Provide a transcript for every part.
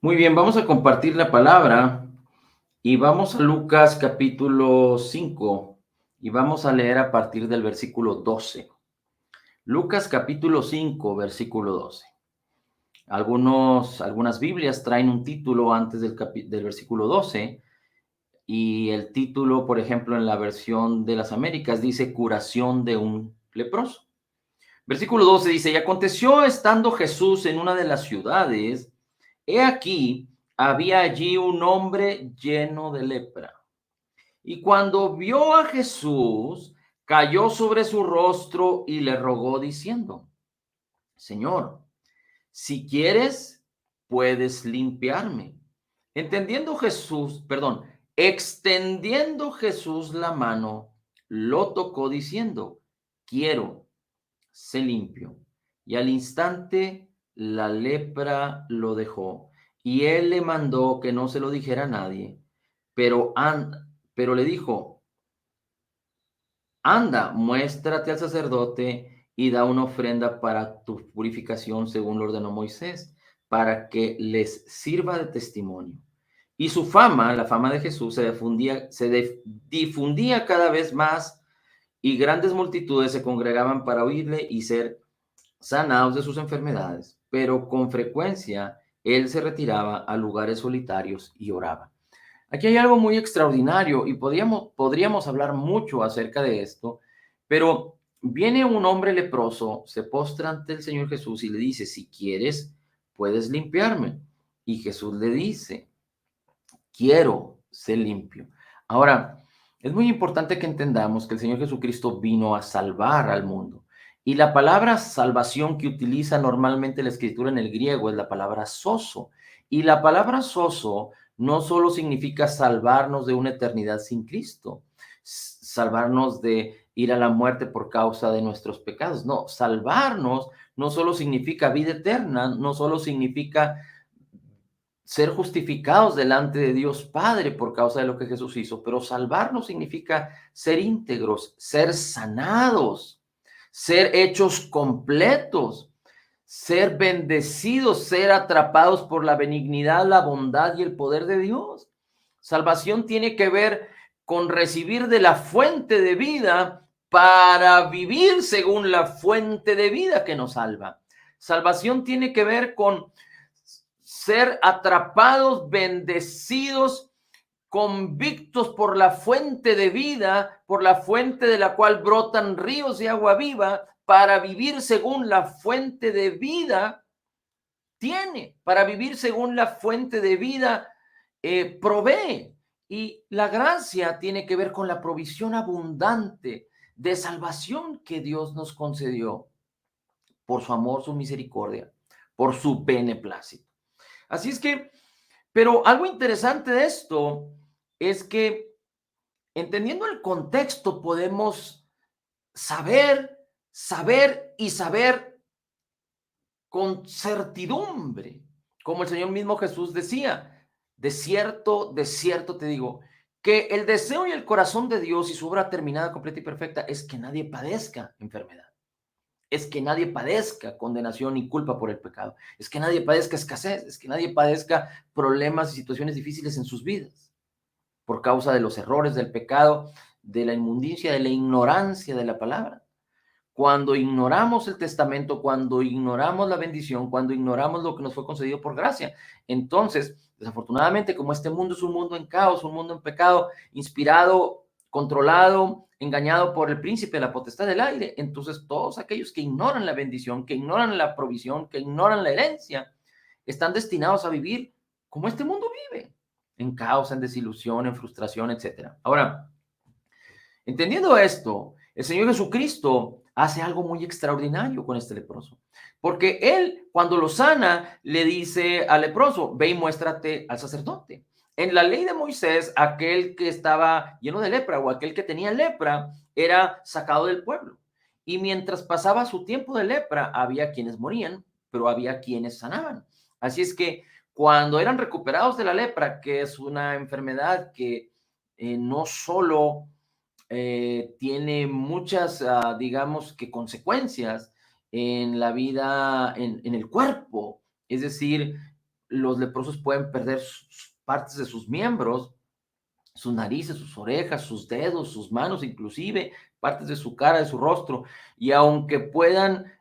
Muy bien, vamos a compartir la palabra y vamos a Lucas capítulo 5 y vamos a leer a partir del versículo 12. Lucas capítulo 5, versículo 12. Algunas Biblias traen un título antes del versículo 12 y el título, por ejemplo, en la versión de las Américas dice curación de un leproso. Versículo 12 dice, y aconteció estando Jesús en una de las ciudades, he aquí, había allí un hombre lleno de lepra. Y cuando vio a Jesús, cayó sobre su rostro y le rogó diciendo, Señor, si quieres, puedes limpiarme. Extendiendo Jesús la mano, lo tocó diciendo, quiero, sé limpio. Y al instante la lepra lo dejó. Y él le mandó que no se lo dijera a nadie, pero le dijo, anda, muéstrate al sacerdote y da una ofrenda para tu purificación según lo ordenó Moisés, para que les sirva de testimonio. Y su fama, la fama de Jesús, difundía cada vez más y grandes multitudes se congregaban para oírle y ser sanados de sus enfermedades, pero con frecuencia él se retiraba a lugares solitarios y oraba. Aquí hay algo muy extraordinario y podríamos hablar mucho acerca de esto, pero viene un hombre leproso, se postra ante el Señor Jesús y le dice, si quieres, puedes limpiarme. Y Jesús le dice, quiero ser limpio. Ahora, es muy importante que entendamos que el Señor Jesucristo vino a salvar al mundo. Y la palabra salvación que utiliza normalmente la escritura en el griego es la palabra soso. Y la palabra soso no solo significa salvarnos de una eternidad sin Cristo, salvarnos de ir a la muerte por causa de nuestros pecados. No, salvarnos no solo significa vida eterna, no solo significa ser justificados delante de Dios Padre por causa de lo que Jesús hizo, pero salvarnos significa ser íntegros, ser sanados, ser hechos completos, ser bendecidos, ser atrapados por la benignidad, la bondad y el poder de Dios. Salvación tiene que ver con recibir de la fuente de vida para vivir según la fuente de vida que nos salva. Salvación tiene que ver con ser atrapados, bendecidos, convictos por la fuente de vida, por la fuente de la cual brotan ríos de agua viva, para vivir según la fuente de vida para vivir según la fuente de vida provee. Y la gracia tiene que ver con la provisión abundante de salvación que Dios nos concedió por su amor, su misericordia, por su beneplácito. Así es que, pero algo interesante de esto es que entendiendo el contexto podemos saber con certidumbre, como el Señor mismo Jesús decía, de cierto te digo, que el deseo y el corazón de Dios y su obra terminada, completa y perfecta es que nadie padezca enfermedad. Es que nadie padezca condenación y culpa por el pecado. Es que nadie padezca escasez. Es que nadie padezca problemas y situaciones difíciles en sus vidas por causa de los errores, del pecado, de la inmundicia, de la ignorancia de la palabra. Cuando ignoramos el testamento, cuando ignoramos la bendición, cuando ignoramos lo que nos fue concedido por gracia, entonces, desafortunadamente, como este mundo es un mundo en caos, un mundo en pecado, inspirado, controlado, engañado por el príncipe de la potestad del aire, entonces todos aquellos que ignoran la bendición, que ignoran la provisión, que ignoran la herencia, están destinados a vivir como este mundo vive, en caos, en desilusión, en frustración, etcétera. Ahora, entendiendo esto, el Señor Jesucristo hace algo muy extraordinario con este leproso, porque él cuando lo sana le dice al leproso, ve y muéstrate al sacerdote. En la ley de Moisés, aquel que estaba lleno de lepra o aquel que tenía lepra era sacado del pueblo. Y mientras pasaba su tiempo de lepra, había quienes morían, pero había quienes sanaban. Así es que cuando eran recuperados de la lepra, que es una enfermedad que no solo tiene muchas, digamos que consecuencias en la vida, en el cuerpo. Es decir, los leprosos pueden perder partes de sus miembros, sus narices, sus orejas, sus dedos, sus manos, inclusive partes de su cara, de su rostro. Y aunque puedan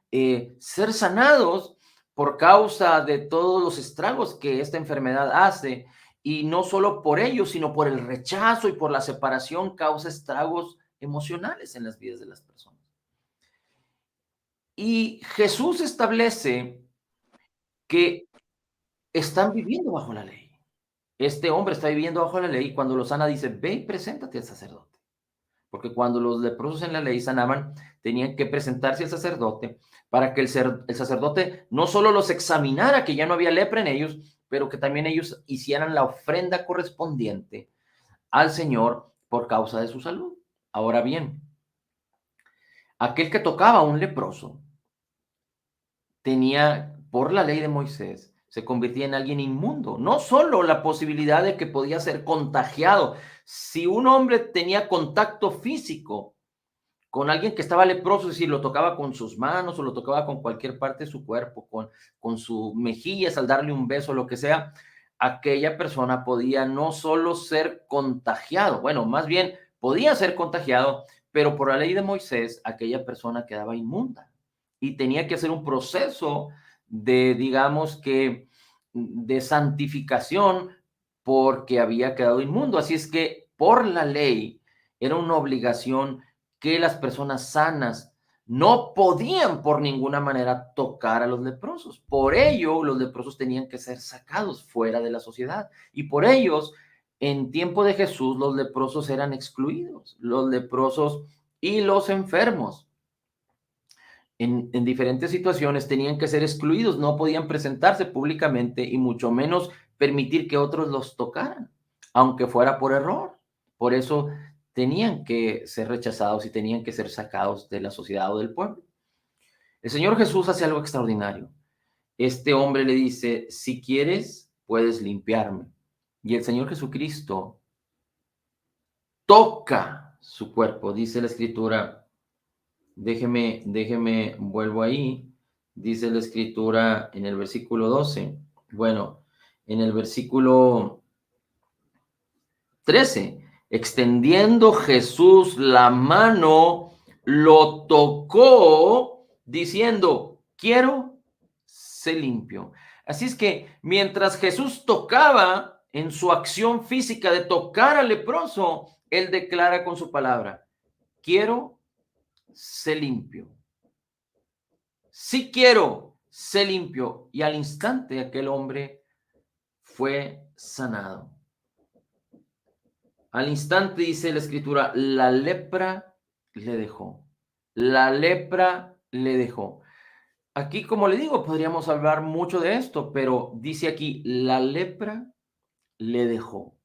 ser sanados por causa de todos los estragos que esta enfermedad hace, y no solo por ello, sino por el rechazo y por la separación, causa estragos emocionales en las vidas de las personas. Y Jesús establece que están viviendo bajo la ley. Este hombre está viviendo bajo la ley y cuando lo sana dice, ve y preséntate al sacerdote. Porque cuando los leprosos en la ley sanaban, tenían que presentarse al sacerdote para que el sacerdote no solo los examinara, que ya no había lepra en ellos, pero que también ellos hicieran la ofrenda correspondiente al Señor por causa de su salud. Ahora bien, aquel que tocaba a un leproso tenía, por la ley de Moisés, se convertía en alguien inmundo. No solo la posibilidad de que podía ser contagiado. Si un hombre tenía contacto físico con alguien que estaba leproso, es decir, lo tocaba con sus manos o lo tocaba con cualquier parte de su cuerpo, con sus mejillas, al darle un beso, lo que sea, aquella persona podía no solo ser contagiado, bueno, más bien podía ser contagiado, pero por la ley de Moisés, aquella persona quedaba inmunda y tenía que hacer un proceso de, digamos que, de santificación porque había quedado inmundo. Así es que por la ley era una obligación que las personas sanas no podían por ninguna manera tocar a los leprosos. Por ello, los leprosos tenían que ser sacados fuera de la sociedad. Y por ellos, en tiempo de Jesús, los leprosos eran excluidos. Los leprosos y los enfermos en diferentes situaciones tenían que ser excluidos, no podían presentarse públicamente y mucho menos permitir que otros los tocaran, aunque fuera por error. Por eso tenían que ser rechazados y tenían que ser sacados de la sociedad o del pueblo. El Señor Jesús hace algo extraordinario. Este hombre le dice, si quieres, puedes limpiarme. Y el Señor Jesucristo toca su cuerpo, dice la Escritura. Déjeme, vuelvo ahí. Dice la Escritura en el versículo 12. Bueno, en el versículo 13, extendiendo Jesús la mano, lo tocó diciendo, quiero, sé limpio. Así es que mientras Jesús tocaba en su acción física de tocar al leproso, él declara con su palabra, quiero, sé limpio. Sí quiero, sé limpio. Y al instante aquel hombre fue sanado. Al instante dice la Escritura, la lepra le dejó. La lepra le dejó. Aquí, como le digo, podríamos hablar mucho de esto, pero dice aquí, la lepra le dejó.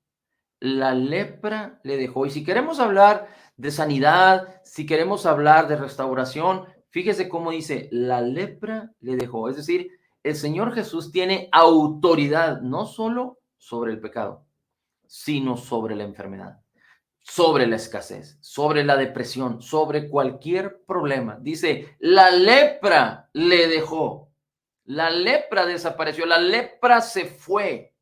La lepra le dejó. Y si queremos hablar de sanidad, si queremos hablar de restauración, fíjese cómo dice, la lepra le dejó. Es decir, el Señor Jesús tiene autoridad no solo sobre el pecado, sino sobre la enfermedad, sobre la escasez, sobre la depresión, sobre cualquier problema. Dice, la lepra le dejó. La lepra desapareció, la lepra se fue.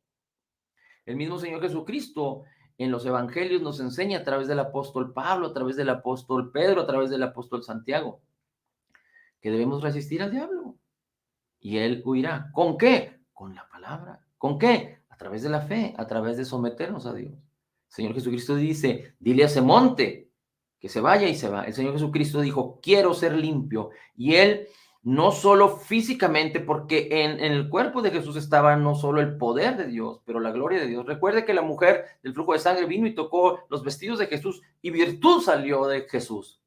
El mismo Señor Jesucristo en los evangelios nos enseña a través del apóstol Pablo, a través del apóstol Pedro, a través del apóstol Santiago, que debemos resistir al diablo y él huirá. ¿Con qué? Con la palabra. ¿Con qué? A través de la fe, a través de someternos a Dios. El Señor Jesucristo dice, dile a ese monte que se vaya y se va. El Señor Jesucristo dijo, quiero ser limpio. Y él no solo físicamente, porque en el cuerpo de Jesús estaba no solo el poder de Dios, pero la gloria de Dios. Recuerde que la mujer del flujo de sangre vino y tocó los vestidos de Jesús y virtud salió de Jesús.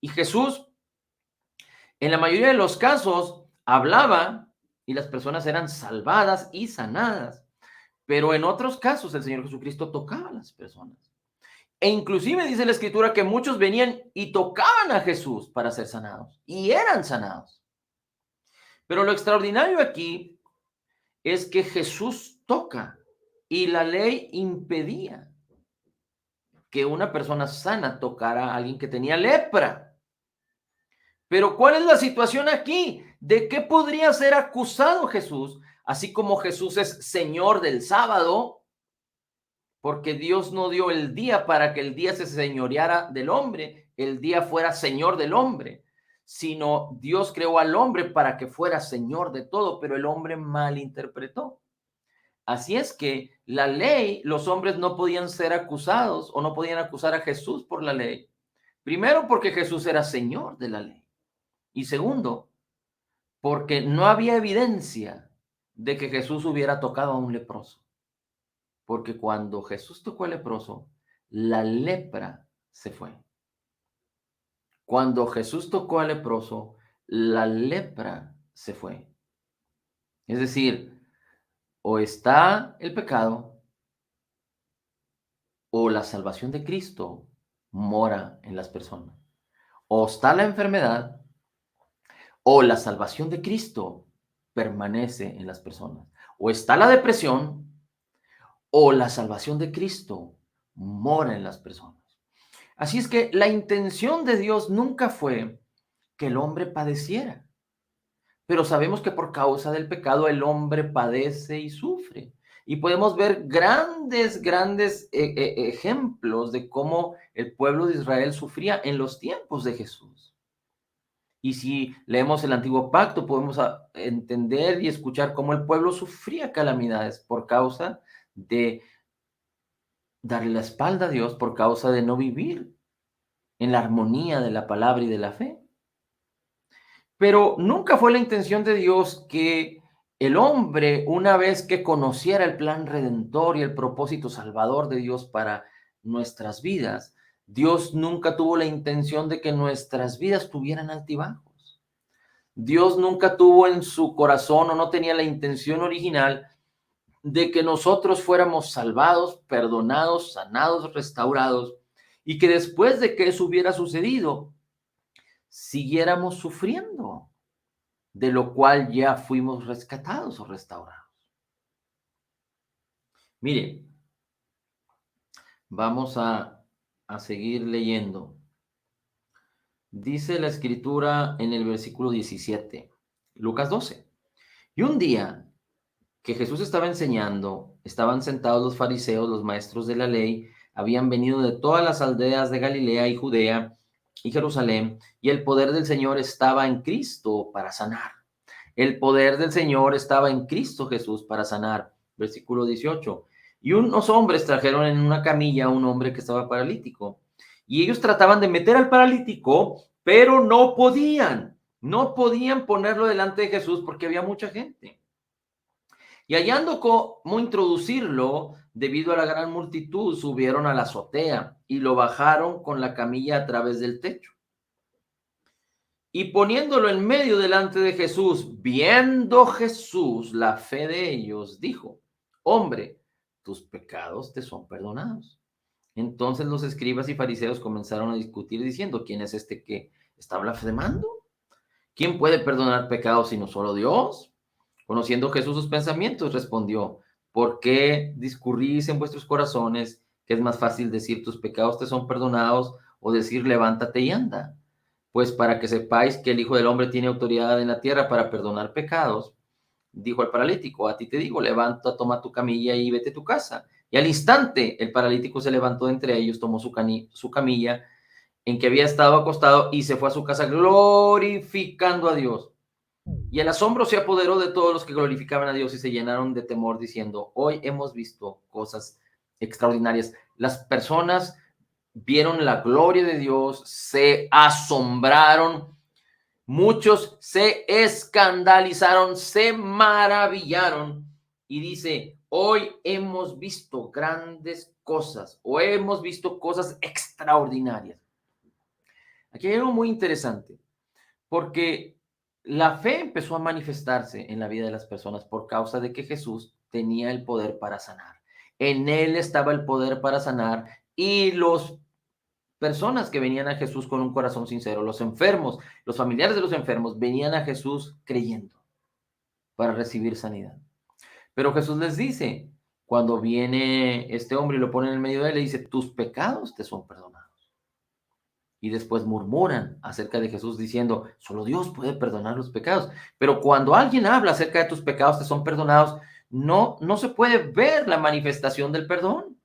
Y Jesús, en la mayoría de los casos, hablaba y las personas eran salvadas y sanadas. Pero en otros casos el Señor Jesucristo tocaba a las personas. E inclusive dice la Escritura que muchos venían y tocaban a Jesús para ser sanados. Y eran sanados. Pero lo extraordinario aquí es que Jesús toca y la ley impedía que una persona sana tocara a alguien que tenía lepra. Pero ¿cuál es la situación aquí? ¿De qué podría ser acusado Jesús? Así como Jesús es Señor del sábado, porque Dios no dio el día para que el día se señoreara del hombre, el día fuera Señor del hombre, sino Dios creó al hombre para que fuera Señor de todo, pero el hombre malinterpretó. Así es que la ley, los hombres no podían ser acusados o no podían acusar a Jesús por la ley. Primero, porque Jesús era Señor de la ley. Y segundo, porque no había evidencia de que Jesús hubiera tocado a un leproso. Porque cuando Jesús tocó al leproso, la lepra se fue. Cuando Jesús tocó al leproso, la lepra se fue. Es decir, o está el pecado o la salvación de Cristo mora en las personas. O está la enfermedad o la salvación de Cristo permanece en las personas. O está la depresión o la salvación de Cristo mora en las personas. Así es que la intención de Dios nunca fue que el hombre padeciera, pero sabemos que por causa del pecado el hombre padece y sufre. Y podemos ver grandes ejemplos de cómo el pueblo de Israel sufría en los tiempos de Jesús. Y si leemos el Antiguo Pacto, podemos entender y escuchar cómo el pueblo sufría calamidades por causa de darle la espalda a Dios, por causa de no vivir en la armonía de la palabra y de la fe. Pero nunca fue la intención de Dios que el hombre, una vez que conociera el plan redentor y el propósito salvador de Dios para nuestras vidas, Dios nunca tuvo la intención de que nuestras vidas tuvieran altibajos. Dios nunca tuvo en su corazón o no tenía la intención original de que nosotros fuéramos salvados, perdonados, sanados, restaurados, y que después de que eso hubiera sucedido, siguiéramos sufriendo, de lo cual ya fuimos rescatados o restaurados. Mire, vamos a seguir leyendo. Dice la escritura en el versículo 17, Lucas 12. Y un día que Jesús estaba enseñando, estaban sentados los fariseos, los maestros de la ley, habían venido de todas las aldeas de Galilea y Judea y Jerusalén, y el poder del Señor estaba en Cristo para sanar. El poder del Señor estaba en Cristo Jesús para sanar. Versículo 18. Y unos hombres trajeron en una camilla a un hombre que estaba paralítico. Y ellos trataban de meter al paralítico, pero no podían. No podían ponerlo delante de Jesús porque había mucha gente. Y hallando cómo introducirlo, debido a la gran multitud, subieron a la azotea y lo bajaron con la camilla a través del techo. Y poniéndolo en medio delante de Jesús, viendo Jesús la fe de ellos, dijo, hombre, tus pecados te son perdonados. Entonces los escribas y fariseos comenzaron a discutir diciendo, ¿quién es este que está blasfemando? ¿Quién puede perdonar pecados sino solo Dios? Conociendo Jesús sus pensamientos, respondió, ¿por qué discurrís en vuestros corazones que es más fácil decir tus pecados te son perdonados o decir levántate y anda? Pues para que sepáis que el Hijo del Hombre tiene autoridad en la tierra para perdonar pecados, dijo al paralítico, a ti te digo, levanta, toma tu camilla y vete a tu casa. Y al instante el paralítico se levantó de entre ellos, tomó su camilla en que había estado acostado y se fue a su casa glorificando a Dios. Y el asombro se apoderó de todos los que glorificaban a Dios y se llenaron de temor diciendo, hoy hemos visto cosas extraordinarias. Las personas vieron la gloria de Dios, se asombraron, muchos se escandalizaron, se maravillaron y dice, hoy hemos visto grandes cosas o hemos visto cosas extraordinarias. Aquí hay algo muy interesante porque la fe empezó a manifestarse en la vida de las personas por causa de que Jesús tenía el poder para sanar. En él estaba el poder para sanar y los personas que venían a Jesús con un corazón sincero, los enfermos, los familiares de los enfermos, venían a Jesús creyendo para recibir sanidad. Pero Jesús les dice, cuando viene este hombre y lo pone en el medio de él, le dice, tus pecados te son perdonados. y después murmuran acerca de Jesús diciendo, solo Dios puede perdonar los pecados. Pero cuando alguien habla acerca de tus pecados te son perdonados, no se puede ver la manifestación del perdón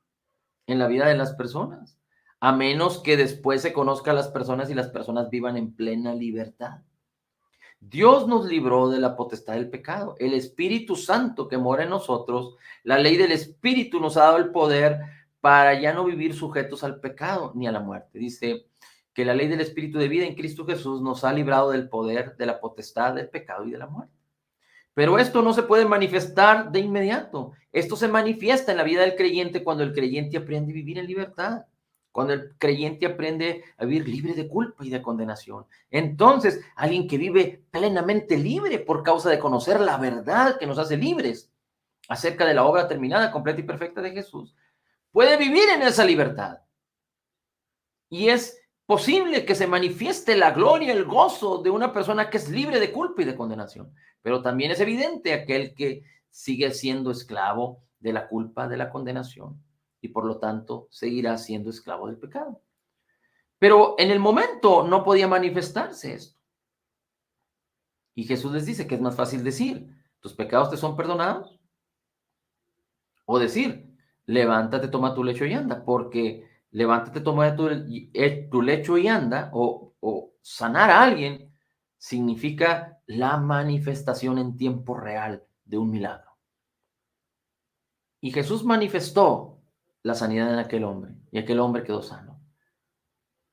en la vida de las personas, a menos que después se conozca a las personas y las personas vivan en plena libertad. Dios nos libró de la potestad del pecado. El Espíritu Santo que mora en nosotros, la ley del Espíritu nos ha dado el poder para ya no vivir sujetos al pecado ni a la muerte. Dice que la ley del Espíritu de vida en Cristo Jesús nos ha librado del poder, de la potestad del pecado y de la muerte. Pero esto no se puede manifestar de inmediato. Esto se manifiesta en la vida del creyente cuando el creyente aprende a vivir en libertad, cuando el creyente aprende a vivir libre de culpa y de condenación. Entonces, alguien que vive plenamente libre por causa de conocer la verdad que nos hace libres acerca de la obra terminada, completa y perfecta de Jesús, puede vivir en esa libertad. Y es posible que se manifieste la gloria, el gozo de una persona que es libre de culpa y de condenación. Pero también es evidente aquel que sigue siendo esclavo de la culpa, de la condenación, y por lo tanto seguirá siendo esclavo del pecado. Pero en el momento no podía manifestarse esto. Y Jesús les dice que es más fácil decir, tus pecados te son perdonados, o decir, levántate, toma tu lecho y anda, porque levántate, toma tu lecho y anda, o sanar a alguien, significa la manifestación en tiempo real de un milagro. Y Jesús manifestó la sanidad en aquel hombre, y aquel hombre quedó sano.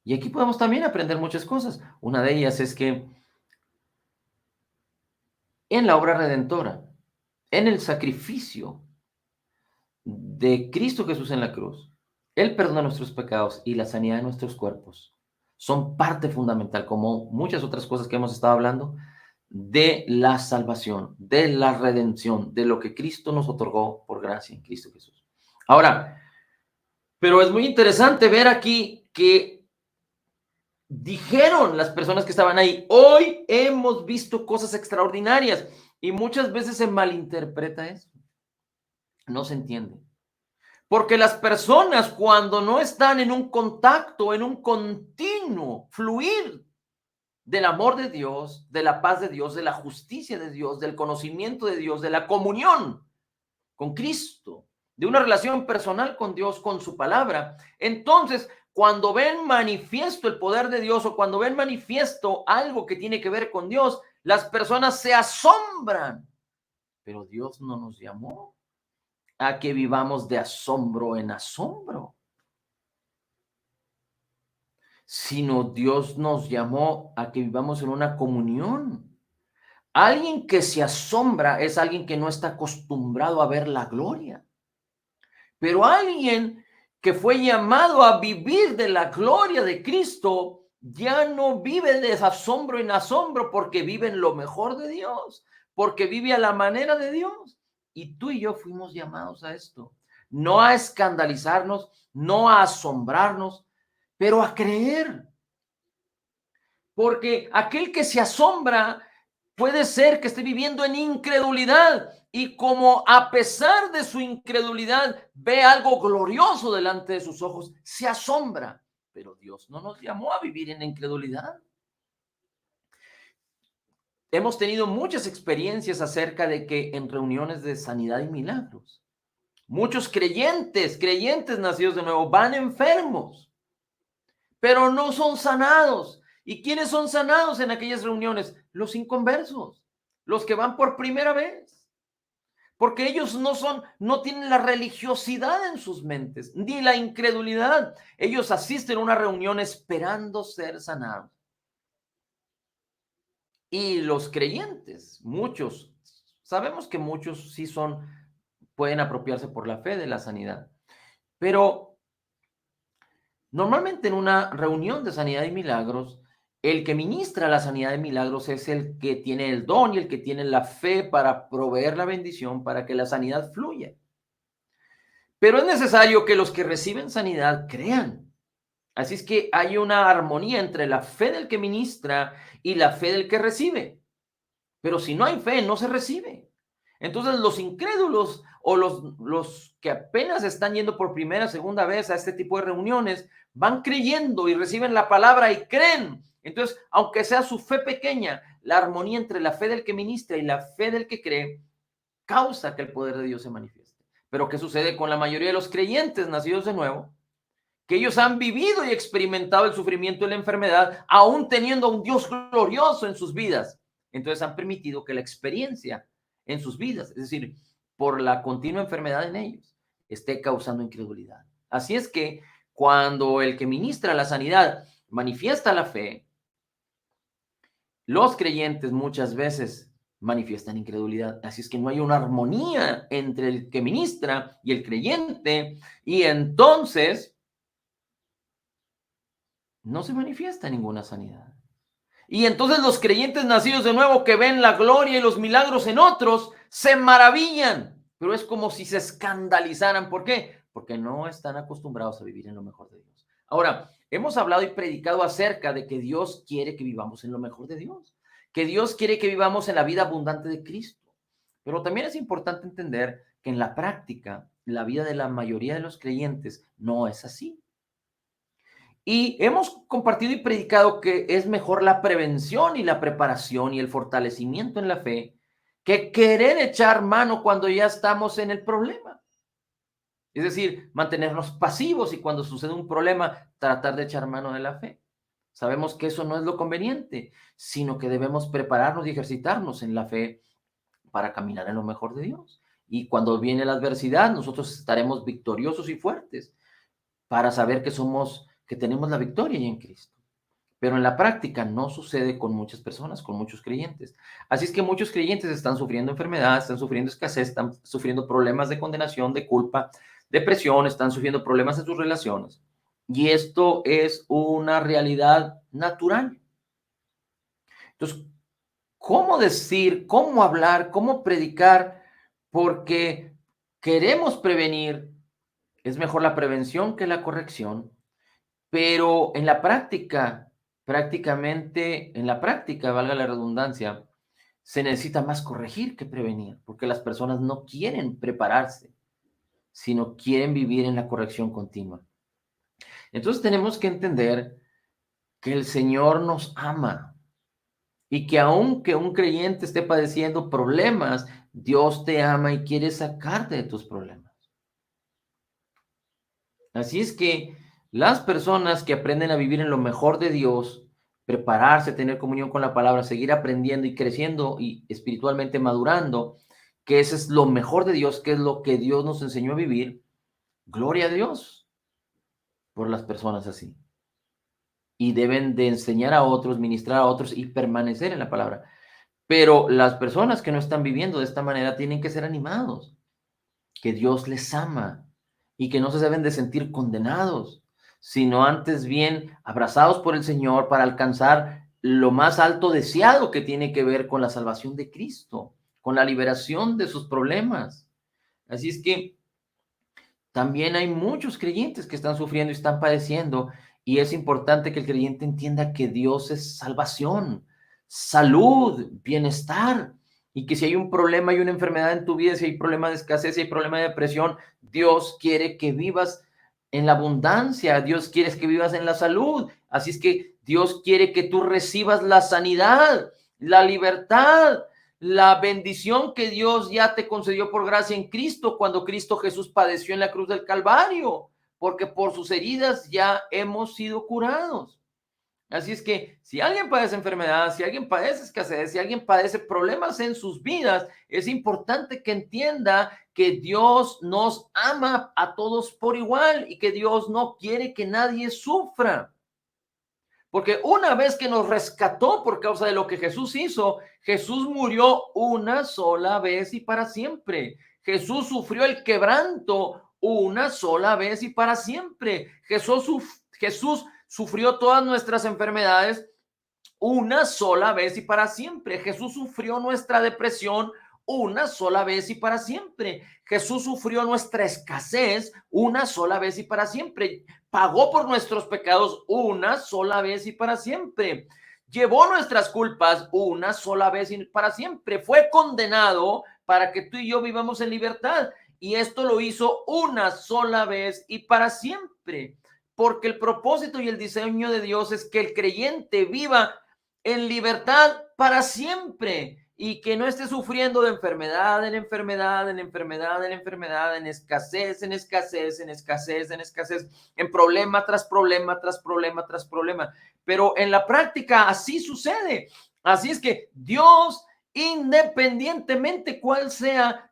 Y aquí podemos también aprender muchas cosas. Una de ellas es que en la obra redentora, en el sacrificio de Cristo Jesús en la cruz, Él perdona nuestros pecados y la sanidad de nuestros cuerpos son parte fundamental, como muchas otras cosas que hemos estado hablando, de la salvación, de la redención, de lo que Cristo nos otorgó por gracia en Cristo Jesús. Ahora, pero es muy interesante ver aquí que dijeron las personas que estaban ahí, hoy hemos visto cosas extraordinarias, y muchas veces se malinterpreta eso, no se entiende. Porque las personas cuando no están en un contacto, en un continuo fluir del amor de Dios, de la paz de Dios, de la justicia de Dios, del conocimiento de Dios, de la comunión con Cristo, de una relación personal con Dios, con su palabra, entonces cuando ven manifiesto el poder de Dios o cuando ven manifiesto algo que tiene que ver con Dios, las personas se asombran. Pero Dios no nos llamó a que vivamos de asombro en asombro, sino Dios nos llamó a que vivamos en una comunión. Alguien que se asombra es alguien que no está acostumbrado a ver la gloria, pero alguien que fue llamado a vivir de la gloria de Cristo ya no vive de asombro en asombro porque vive en lo mejor de Dios, porque vive a la manera de Dios. Y tú y yo fuimos llamados a esto, no a escandalizarnos, no a asombrarnos, pero a creer. Porque aquel que se asombra puede ser que esté viviendo en incredulidad y como a pesar de su incredulidad ve algo glorioso delante de sus ojos, se asombra. Pero Dios no nos llamó a vivir en incredulidad. Hemos tenido muchas experiencias acerca de que en reuniones de sanidad y milagros, muchos creyentes nacidos de nuevo, van enfermos, pero no son sanados. ¿Y quiénes son sanados en aquellas reuniones? Los inconversos, los que van por primera vez. Porque ellos no tienen la religiosidad en sus mentes, ni la incredulidad. Ellos asisten a una reunión esperando ser sanados. Y los creyentes, muchos, sabemos que muchos sí pueden apropiarse por la fe de la sanidad. Pero normalmente en una reunión de sanidad y milagros, el que ministra la sanidad de milagros es el que tiene el don y el que tiene la fe para proveer la bendición para que la sanidad fluya. Pero es necesario que los que reciben sanidad crean. Así es que hay una armonía entre la fe del que ministra y la fe del que recibe. Pero si no hay fe, no se recibe. Entonces los incrédulos o los que apenas están yendo por primera, segunda vez a este tipo de reuniones van creyendo y reciben la palabra y creen. Entonces, aunque sea su fe pequeña, la armonía entre la fe del que ministra y la fe del que cree causa que el poder de Dios se manifieste. Pero ¿qué sucede con la mayoría de los creyentes nacidos de nuevo? Que ellos han vivido y experimentado el sufrimiento y la enfermedad, aún teniendo a un Dios glorioso en sus vidas. Entonces han permitido que la experiencia en sus vidas, es decir, por la continua enfermedad en ellos, esté causando incredulidad. Así es que cuando el que ministra la sanidad manifiesta la fe, los creyentes muchas veces manifiestan incredulidad. Así es que no hay una armonía entre el que ministra y el creyente, y entonces no se manifiesta ninguna sanidad. Y entonces los creyentes nacidos de nuevo que ven la gloria y los milagros en otros se maravillan, pero es como si se escandalizaran. ¿Por qué? Porque no están acostumbrados a vivir en lo mejor de Dios. Ahora, hemos hablado y predicado acerca de que Dios quiere que vivamos en lo mejor de Dios, que Dios quiere que vivamos en la vida abundante de Cristo. Pero también es importante entender que en la práctica, la vida de la mayoría de los creyentes no es así. Y hemos compartido y predicado que es mejor la prevención y la preparación y el fortalecimiento en la fe que querer echar mano cuando ya estamos en el problema. Es decir, mantenernos pasivos y cuando sucede un problema, tratar de echar mano de la fe. Sabemos que eso no es lo conveniente, sino que debemos prepararnos y ejercitarnos en la fe para caminar en lo mejor de Dios. Y cuando viene la adversidad, nosotros estaremos victoriosos y fuertes para saber que tenemos la victoria en Cristo. Pero en la práctica no sucede con muchas personas, con muchos creyentes. Así es que muchos creyentes están sufriendo enfermedad, están sufriendo escasez, están sufriendo problemas de condenación, de culpa, depresión, están sufriendo problemas en sus relaciones. Y esto es una realidad natural. Entonces, ¿cómo decir, cómo hablar, cómo predicar? Porque queremos prevenir, es mejor la prevención que la corrección. Pero en la práctica, prácticamente, en la práctica, valga la redundancia, se necesita más corregir que prevenir, porque las personas no quieren prepararse, sino quieren vivir en la corrección continua. Entonces tenemos que entender que el Señor nos ama y que aunque un creyente esté padeciendo problemas, Dios te ama y quiere sacarte de tus problemas. Así es que las personas que aprenden a vivir en lo mejor de Dios, prepararse, tener comunión con la palabra, seguir aprendiendo y creciendo y espiritualmente madurando, que ese es lo mejor de Dios, que es lo que Dios nos enseñó a vivir. Gloria a Dios por las personas así. Y deben de enseñar a otros, ministrar a otros y permanecer en la palabra. Pero las personas que no están viviendo de esta manera tienen que ser animados, que Dios les ama y que no se deben de sentir condenados, sino antes bien abrazados por el Señor para alcanzar lo más alto deseado que tiene que ver con la salvación de Cristo, con la liberación de sus problemas. Así es que también hay muchos creyentes que están sufriendo y están padeciendo, y es importante que el creyente entienda que Dios es salvación, salud, bienestar, y que si hay un problema, hay una enfermedad en tu vida, si hay problema de escasez, si hay problema de depresión, Dios quiere que vivas en la abundancia, Dios quiere que vivas en la salud. Así es que Dios quiere que tú recibas la sanidad, la libertad, la bendición que Dios ya te concedió por gracia en Cristo cuando Cristo Jesús padeció en la cruz del Calvario, porque por sus heridas ya hemos sido curados. Así es que si alguien padece enfermedad, si alguien padece escasez, si alguien padece problemas en sus vidas, es importante que entienda que Dios nos ama a todos por igual y que Dios no quiere que nadie sufra. Porque una vez que nos rescató por causa de lo que Jesús hizo, Jesús murió una sola vez y para siempre. Jesús sufrió el quebranto una sola vez y para siempre. Jesús sufrió todas nuestras enfermedades una sola vez y para siempre. Jesús sufrió nuestra depresión una sola vez y para siempre. Jesús sufrió nuestra escasez una sola vez y para siempre. Pagó por nuestros pecados una sola vez y para siempre. Llevó nuestras culpas una sola vez y para siempre. Fue condenado para que tú y yo vivamos en libertad. Y esto lo hizo una sola vez y para siempre. porque el propósito y el diseño de Dios es que el creyente viva en libertad para siempre y que no esté sufriendo de enfermedad en enfermedad, en enfermedad, en enfermedad, en escasez, en escasez, en escasez, en escasez, en problema tras problema, tras problema, tras problema. Pero en la práctica así sucede. Así es que Dios, independientemente cuál sea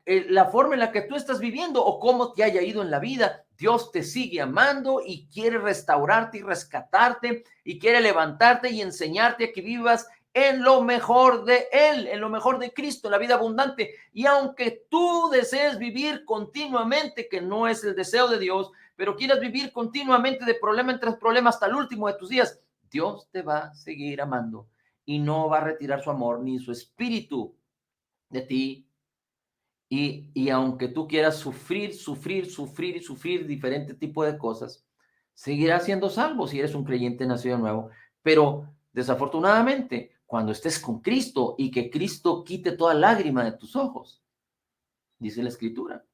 la forma en la que tú estás viviendo o cómo te haya ido en la vida, Dios te sigue amando y quiere restaurarte y rescatarte y quiere levantarte y enseñarte a que vivas en lo mejor de Él, en lo mejor de Cristo, en la vida abundante. Y aunque tú desees vivir continuamente, que no es el deseo de Dios, pero quieras vivir continuamente de problema tras problema hasta el último de tus días, Dios te va a seguir amando y no va a retirar su amor ni su espíritu de ti. Y aunque tú quieras sufrir, sufrir, sufrir y sufrir diferente tipo de cosas, seguirás siendo salvo si eres un creyente nacido de nuevo. Pero desafortunadamente, cuando estés con Cristo y que Cristo quite toda lágrima de tus ojos, dice la Escritura,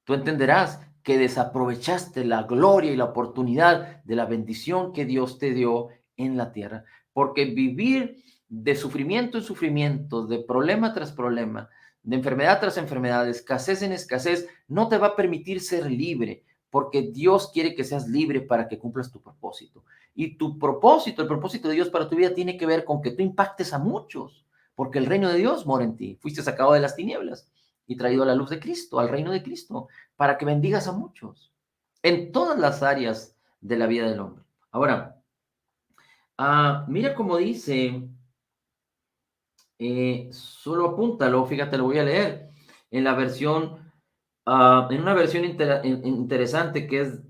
tú entenderás que desaprovechaste la gloria y la oportunidad de la bendición que Dios te dio en la tierra. Porque vivir de sufrimiento en sufrimiento, de problema tras problema, de enfermedad tras enfermedad, de escasez en escasez, no te va a permitir ser libre, porque Dios quiere que seas libre para que cumplas tu propósito. Y tu propósito, el propósito de Dios para tu vida tiene que ver con que tú impactes a muchos, porque el reino de Dios mora en ti. Fuiste sacado de las tinieblas y traído a la luz de Cristo, al reino de Cristo, para que bendigas a muchos en todas las áreas de la vida del hombre. Ahora, mira cómo dice, solo apúntalo, fíjate, lo voy a leer en la versión, en una versión interesante que es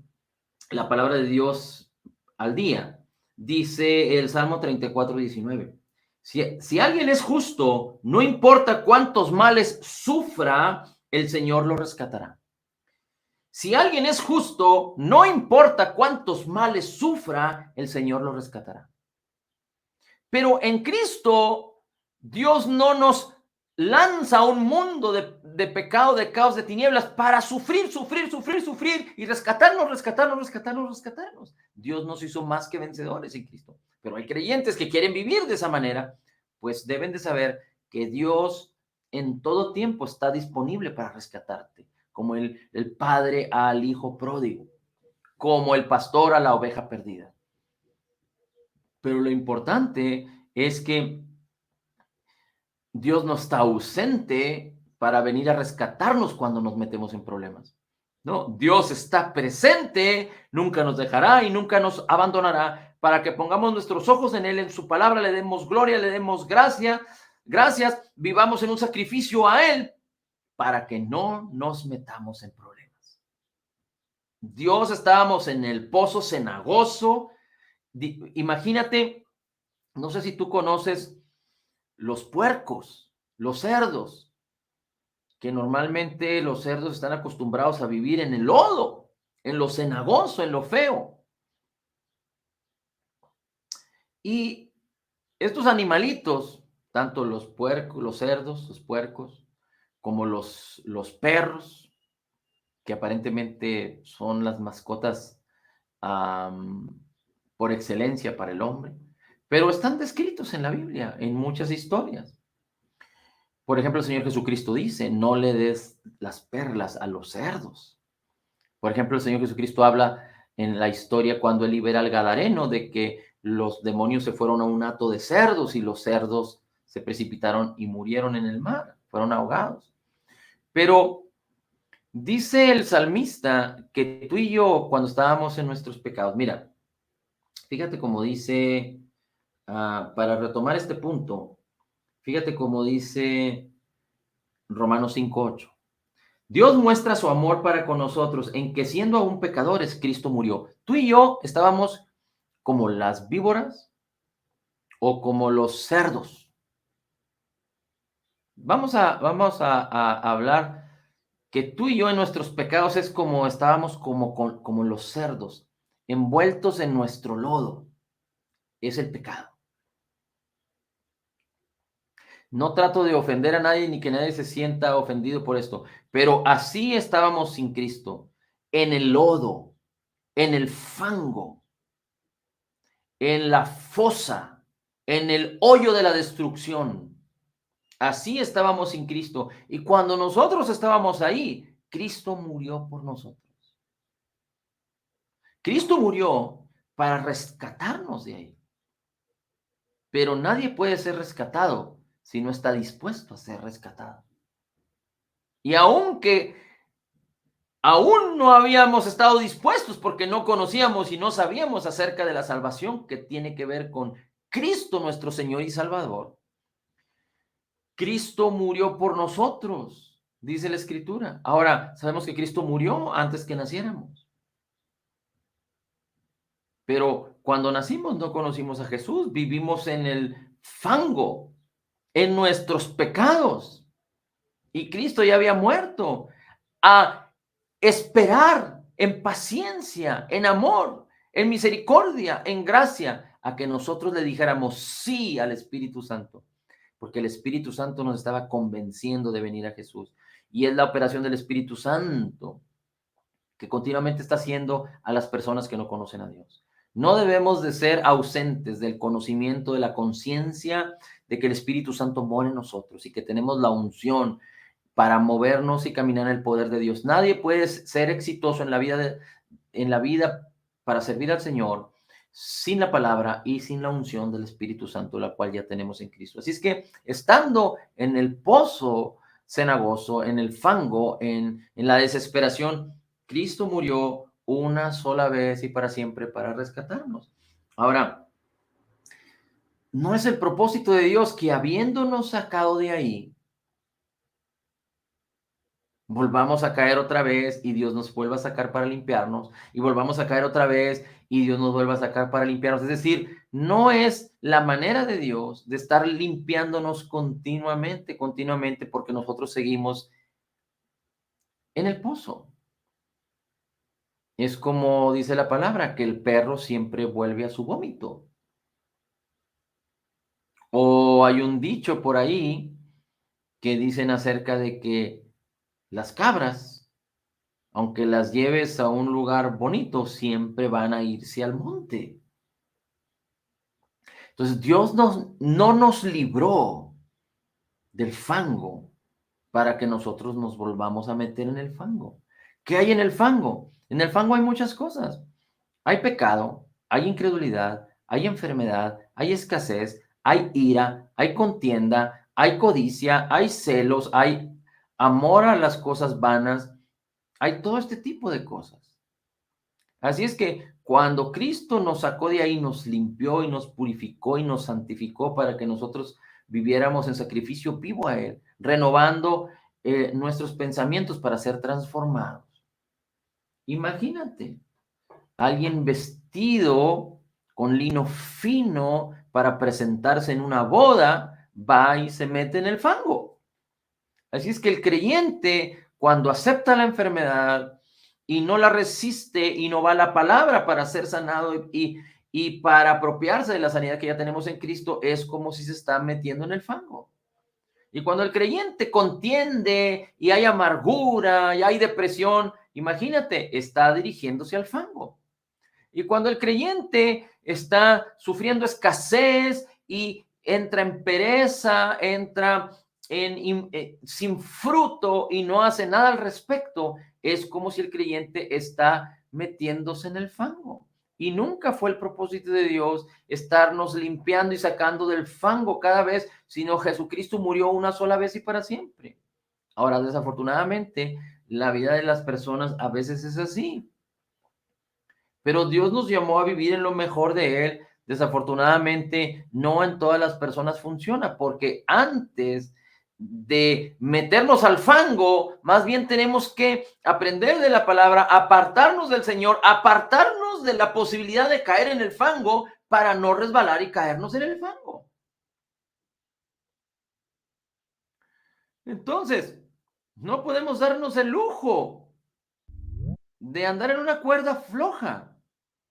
la palabra de Dios al día. Dice el Salmo 34:19. Si alguien es justo, no importa cuántos males sufra, el Señor lo rescatará. Si alguien es justo, no importa cuántos males sufra, el Señor lo rescatará. Pero en Cristo, Dios no nos lanza a un mundo de pecado, de caos, de tinieblas para sufrir, sufrir, sufrir, sufrir y rescatarnos, rescatarnos, rescatarnos, rescatarnos. Dios nos hizo más que vencedores en Cristo. Pero hay creyentes que quieren vivir de esa manera, pues deben de saber que Dios en todo tiempo está disponible para rescatarte, como el padre al hijo pródigo, como el pastor a la oveja perdida. Pero lo importante es que Dios no está ausente para venir a rescatarnos cuando nos metemos en problemas. No, Dios está presente, nunca nos dejará y nunca nos abandonará para que pongamos nuestros ojos en Él, en su palabra, le demos gloria, le demos gracias, vivamos en un sacrificio a Él para que no nos metamos en problemas. Dios, estábamos en el pozo cenagoso. Imagínate, no sé si tú conoces los puercos, los cerdos, que normalmente los cerdos están acostumbrados a vivir en el lodo, en lo cenagoso, en lo feo. Y estos animalitos, tanto los puercos, los cerdos, los puercos, como los perros, que aparentemente son las mascotas por excelencia para el hombre, pero están descritos en la Biblia, en muchas historias. Por ejemplo, el Señor Jesucristo dice, no le des las perlas a los cerdos. Por ejemplo, el Señor Jesucristo habla en la historia cuando él libera al Gadareno de que los demonios se fueron a un hato de cerdos y los cerdos se precipitaron y murieron en el mar, fueron ahogados. Pero dice el salmista que tú y yo, cuando estábamos en nuestros pecados, mira, fíjate cómo dice, para retomar este punto, fíjate cómo dice Romanos 5:8. Dios muestra su amor para con nosotros en que siendo aún pecadores, Cristo murió. Tú y yo estábamos como las víboras o como los cerdos. Vamos a hablar que tú y yo en nuestros pecados es como estábamos como los cerdos, envueltos en nuestro lodo. Es el pecado. No trato de ofender a nadie ni que nadie se sienta ofendido por esto, pero así estábamos sin Cristo, en el lodo, en el fango, en la fosa, en el hoyo de la destrucción. Así estábamos sin Cristo. Y cuando nosotros estábamos ahí, Cristo murió por nosotros. Cristo murió para rescatarnos de ahí. Pero nadie puede ser rescatado si no está dispuesto a ser rescatado. Y aunque aún no habíamos estado dispuestos porque no conocíamos y no sabíamos acerca de la salvación que tiene que ver con Cristo nuestro Señor y Salvador, Cristo murió por nosotros, dice la Escritura. Ahora, sabemos que Cristo murió antes que naciéramos. Pero cuando nacimos no conocimos a Jesús, vivimos en el fango, en nuestros pecados. Y Cristo ya había muerto a esperar en paciencia, en amor, en misericordia, en gracia, a que nosotros le dijéramos sí al Espíritu Santo, porque el Espíritu Santo nos estaba convenciendo de venir a Jesús. Y es la operación del Espíritu Santo que continuamente está haciendo a las personas que no conocen a Dios. No debemos de ser ausentes del conocimiento, de la conciencia de que el Espíritu Santo mora en nosotros y que tenemos la unción para movernos y caminar en el poder de Dios. Nadie puede ser exitoso en la vida para servir al Señor sin la palabra y sin la unción del Espíritu Santo, la cual ya tenemos en Cristo. Así es que estando en el pozo cenagoso, en el fango, en la desesperación, Cristo murió una sola vez y para siempre para rescatarnos. Ahora, no es el propósito de Dios que habiéndonos sacado de ahí, volvamos a caer otra vez y Dios nos vuelva a sacar para limpiarnos y volvamos a caer otra vez y Dios nos vuelva a sacar para limpiarnos. Es decir, no es la manera de Dios de estar limpiándonos continuamente, porque nosotros seguimos en el pozo. Es como dice la palabra, que el perro siempre vuelve a su vómito. O hay un dicho por ahí que dicen acerca de que las cabras, aunque las lleves a un lugar bonito, siempre van a irse al monte. Entonces, Dios no nos libró del fango para que nosotros nos volvamos a meter en el fango. ¿Qué hay en el fango? En el fango hay muchas cosas. Hay pecado, hay incredulidad, hay enfermedad, hay escasez, hay ira, hay contienda, hay codicia, hay celos, hay amor a las cosas vanas, hay todo este tipo de cosas. Así es que cuando Cristo nos sacó de ahí, nos limpió y nos purificó y nos santificó para que nosotros viviéramos en sacrificio vivo a Él, renovando nuestros pensamientos para ser transformados. Imagínate, alguien vestido con lino fino para presentarse en una boda, va y se mete en el fango. Así es que el creyente, cuando acepta la enfermedad y no la resiste y no va a la palabra para ser sanado y para apropiarse de la sanidad que ya tenemos en Cristo, es como si se está metiendo en el fango. Y cuando el creyente contiende y hay amargura y hay depresión, imagínate, está dirigiéndose al fango. Y cuando el creyente está sufriendo escasez y entra en pereza, entra sin fruto y no hace nada al respecto, es como si el creyente está metiéndose en el fango. Y nunca fue el propósito de Dios estarnos limpiando y sacando del fango cada vez, sino Jesucristo murió una sola vez y para siempre. Ahora, desafortunadamente, la vida de las personas a veces es así. Pero Dios nos llamó a vivir en lo mejor de Él. Desafortunadamente, no en todas las personas funciona, porque antes de meternos al fango, más bien tenemos que aprender de la palabra, apartarnos del Señor, apartarnos de la posibilidad de caer en el fango para no resbalar y caernos en el fango. Entonces, no podemos darnos el lujo de andar en una cuerda floja.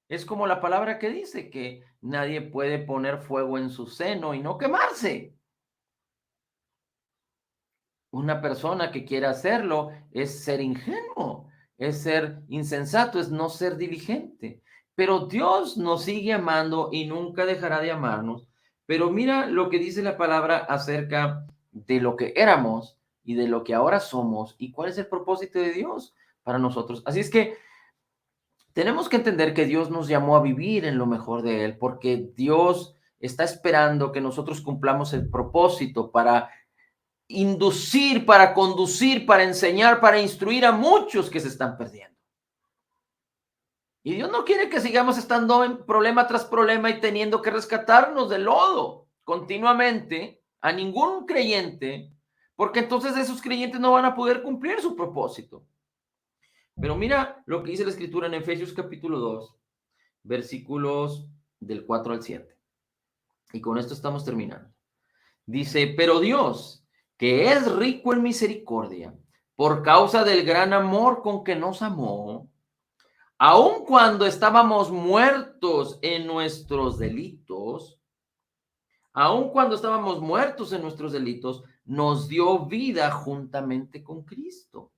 Es como la palabra que dice que nadie puede poner fuego en su seno y no quemarse. Una persona que quiera hacerlo es ser ingenuo es ser insensato, es no ser diligente. Pero Dios nos sigue amando y nunca dejará de amarnos. Pero mira lo que dice la palabra acerca de lo que éramos y de lo que ahora somos y cuál es el propósito de Dios para nosotros. Así es que tenemos que entender que Dios nos llamó a vivir en lo mejor de Él, porque Dios está esperando que nosotros cumplamos el propósito para inducir, para conducir, para enseñar, para instruir a muchos que se están perdiendo. Y Dios no quiere que sigamos estando en problema tras problema y teniendo que rescatarnos del lodo continuamente a ningún creyente, porque entonces esos creyentes no van a poder cumplir su propósito. Pero mira lo que dice la Escritura en Efesios capítulo 2, versículos del 4 al 7. Y con esto estamos terminando. Dice, pero Dios, que es rico en misericordia, por causa del gran amor con que nos amó, aun cuando estábamos muertos en nuestros delitos, aun cuando estábamos muertos en nuestros delitos, nos dio vida juntamente con Cristo.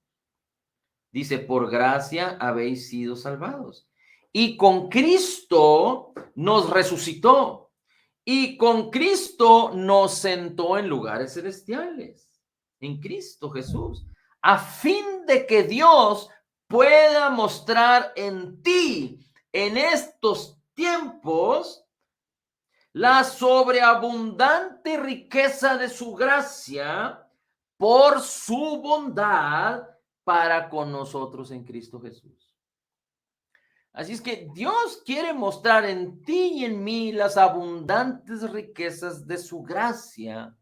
Dice, por gracia habéis sido salvados. Y con Cristo nos resucitó. Y con Cristo nos sentó en lugares celestiales. En Cristo Jesús. A fin de que Dios pueda mostrar en ti, en estos tiempos, la sobreabundante riqueza de su gracia por su bondad para con nosotros en Cristo Jesús. Así es que Dios quiere mostrar en ti y en mí las abundantes riquezas de su gracia,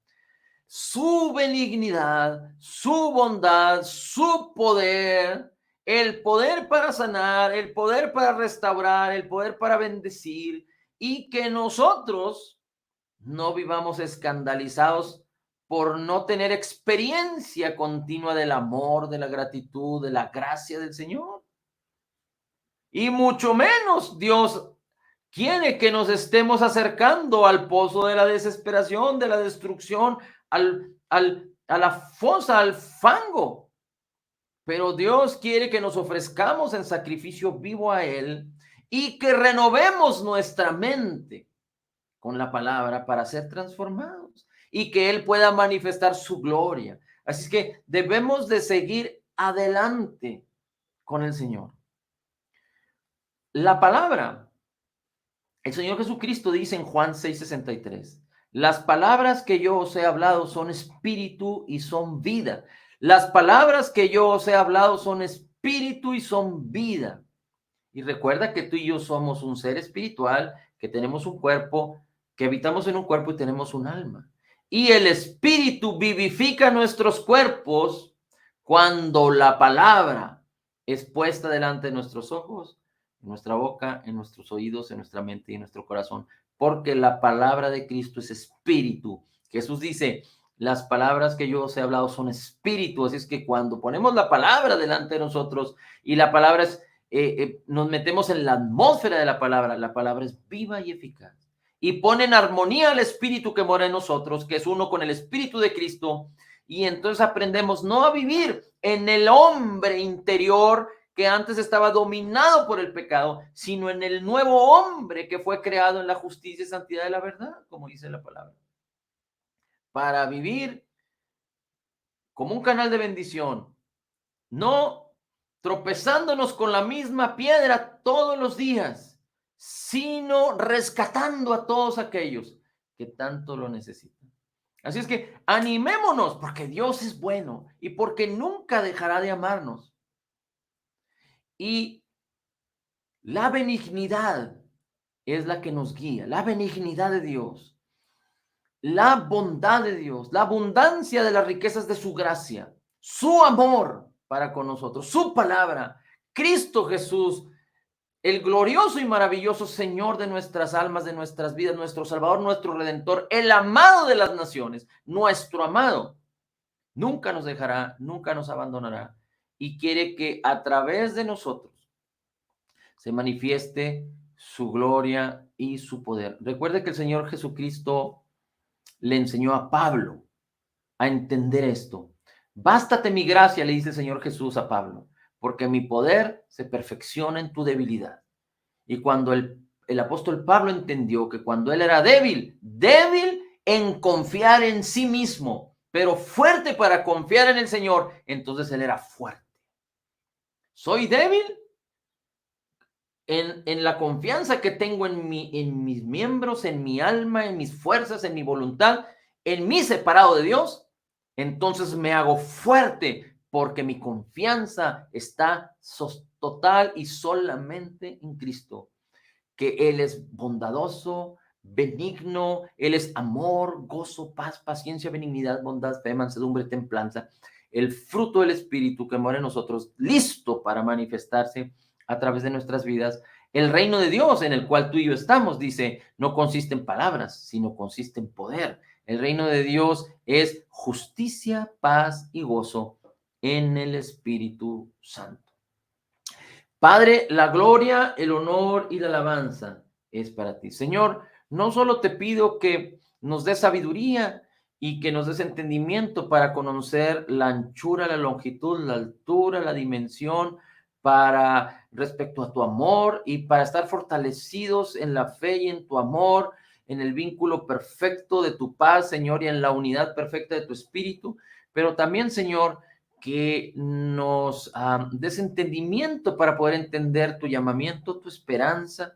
su benignidad, su bondad, su poder, el poder para sanar, el poder para restaurar, el poder para bendecir, y que nosotros no vivamos escandalizados por no tener experiencia continua del amor, de la gratitud, de la gracia del Señor. Y mucho menos Dios quiere que nos estemos acercando al pozo de la desesperación, de la destrucción, a la fosa, al fango. Pero Dios quiere que nos ofrezcamos en sacrificio vivo a Él y que renovemos nuestra mente con la palabra para ser transformados y que Él pueda manifestar su gloria. Así es que debemos de seguir adelante con el Señor. La palabra, el Señor Jesucristo dice en Juan 6:63, las palabras que yo os he hablado son espíritu y son vida. Las palabras que yo os he hablado son espíritu y son vida. Y recuerda que tú y yo somos un ser espiritual, que tenemos un cuerpo, que habitamos en un cuerpo y tenemos un alma. Y el espíritu vivifica nuestros cuerpos cuando la palabra es puesta delante de nuestros ojos, en nuestra boca, en nuestros oídos, en nuestra mente y en nuestro corazón. Porque la palabra de Cristo es espíritu. Jesús dice, las palabras que yo os he hablado son espíritu. Así es que cuando ponemos la palabra delante de nosotros y la palabra es nos metemos en la atmósfera de la palabra es viva y eficaz. Y pone en armonía al espíritu que mora en nosotros, que es uno con el espíritu de Cristo. Y entonces aprendemos no a vivir en el hombre interior que antes estaba dominado por el pecado, sino en el nuevo hombre que fue creado en la justicia y santidad de la verdad, como dice la palabra. Para vivir como un canal de bendición, no tropezándonos con la misma piedra todos los días, sino rescatando a todos aquellos que tanto lo necesitan. Así es que animémonos porque Dios es bueno y porque nunca dejará de amarnos. Y la benignidad es la que nos guía, la benignidad de Dios, la bondad de Dios, la abundancia de las riquezas de su gracia, su amor para con nosotros, su palabra, Cristo Jesús, el glorioso y maravilloso Señor de nuestras almas, de nuestras vidas, nuestro Salvador, nuestro Redentor, el amado de las naciones, nuestro amado, nunca nos dejará, nunca nos abandonará y quiere que a través de nosotros se manifieste su gloria y su poder. Recuerde que el Señor Jesucristo le enseñó a Pablo a entender esto. Bástate mi gracia, le dice el Señor Jesús a Pablo, porque mi poder se perfecciona en tu debilidad. Y cuando el apóstol Pablo entendió que cuando él era débil, débil en confiar en sí mismo, pero fuerte para confiar en el Señor, entonces él era fuerte. Soy débil en la confianza que tengo en mis miembros, en mi alma, en mis fuerzas, en mi voluntad, en mí separado de Dios, entonces me hago fuerte porque mi confianza está total y solamente en Cristo, que Él es bondadoso, benigno, Él es amor, gozo, paz, paciencia, benignidad, bondad, fe, mansedumbre, templanza, el fruto del Espíritu que mora en nosotros, listo para manifestarse a través de nuestras vidas. El reino de Dios en el cual tú y yo estamos, dice, no consiste en palabras, sino consiste en poder. El reino de Dios es justicia, paz y gozo en el Espíritu Santo. Padre, la gloria, el honor y la alabanza es para ti. Señor, no solo te pido que nos des sabiduría y que nos des entendimiento para conocer la anchura, la longitud, la altura, la dimensión, para respecto a tu amor y para estar fortalecidos en la fe y en tu amor, en el vínculo perfecto de tu paz, Señor, y en la unidad perfecta de tu espíritu, pero también, Señor, que nos des entendimiento para poder entender tu llamamiento, tu esperanza,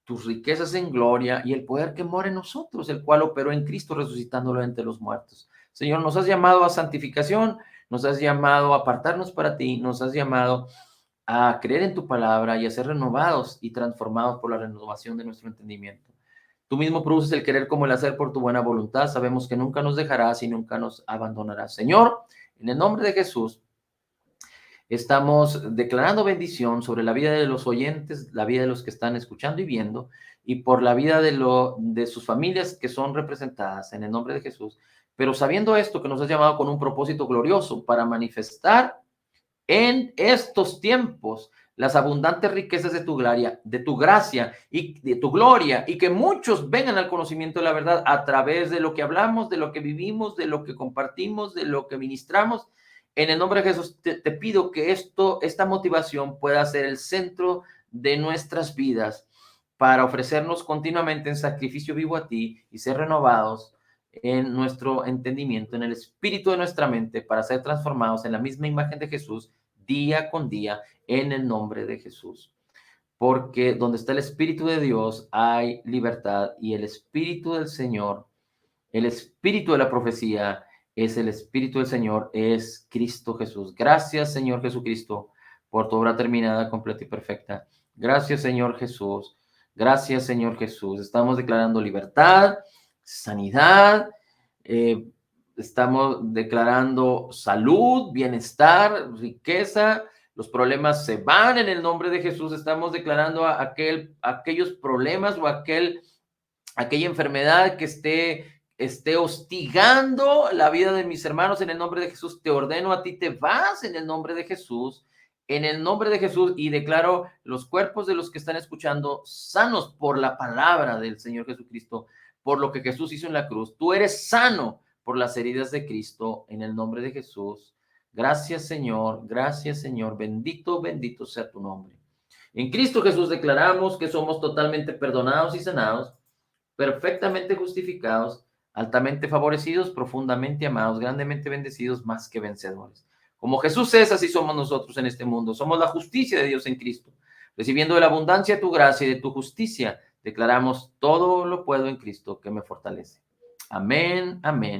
tus riquezas en gloria y el poder que mora en nosotros, el cual operó en Cristo resucitándolo entre los muertos. Señor, nos has llamado a santificación, nos has llamado a apartarnos para ti, nos has llamado a creer en tu palabra y a ser renovados y transformados por la renovación de nuestro entendimiento. Tú mismo produces el querer como el hacer por tu buena voluntad. Sabemos que nunca nos dejarás y nunca nos abandonarás. Señor, en el nombre de Jesús, estamos declarando bendición sobre la vida de los oyentes, la vida de los que están escuchando y viendo, y por la vida de sus familias que son representadas en el nombre de Jesús. Pero sabiendo esto, que nos has llamado con un propósito glorioso para manifestar en estos tiempos las abundantes riquezas de tu gracia y de tu gloria, y que muchos vengan al conocimiento de la verdad a través de lo que hablamos, de lo que vivimos, de lo que compartimos, de lo que ministramos. En el nombre de Jesús te pido que esta motivación pueda ser el centro de nuestras vidas para ofrecernos continuamente en sacrificio vivo a ti y ser renovados en nuestro entendimiento, en el espíritu de nuestra mente, para ser transformados en la misma imagen de Jesús día con día, en el nombre de Jesús. Porque donde está el Espíritu de Dios hay libertad, y el Espíritu del Señor, el Espíritu de la profecía, es el Espíritu del Señor, es Cristo Jesús. Gracias, Señor Jesucristo, por tu obra terminada, completa y perfecta. Gracias, Señor Jesús. Gracias, Señor Jesús. Estamos declarando libertad, sanidad, estamos declarando salud, bienestar, riqueza. Los problemas se van en el nombre de Jesús. Estamos declarando aquellos problemas o aquella enfermedad que esté hostigando la vida de mis hermanos en el nombre de Jesús. Te ordeno a ti, te vas en el nombre de Jesús. En el nombre de Jesús, y declaro los cuerpos de los que están escuchando sanos por la palabra del Señor Jesucristo, por lo que Jesús hizo en la cruz. Tú eres sano por las heridas de Cristo en el nombre de Jesús. Gracias, Señor. Gracias, Señor. Bendito, bendito sea tu nombre. En Cristo Jesús declaramos que somos totalmente perdonados y sanados, perfectamente justificados, altamente favorecidos, profundamente amados, grandemente bendecidos, más que vencedores. Como Jesús es, así somos nosotros en este mundo. Somos la justicia de Dios en Cristo. Recibiendo de la abundancia de tu gracia y de tu justicia, declaramos: todo lo puedo en Cristo que me fortalece. Amén, amén.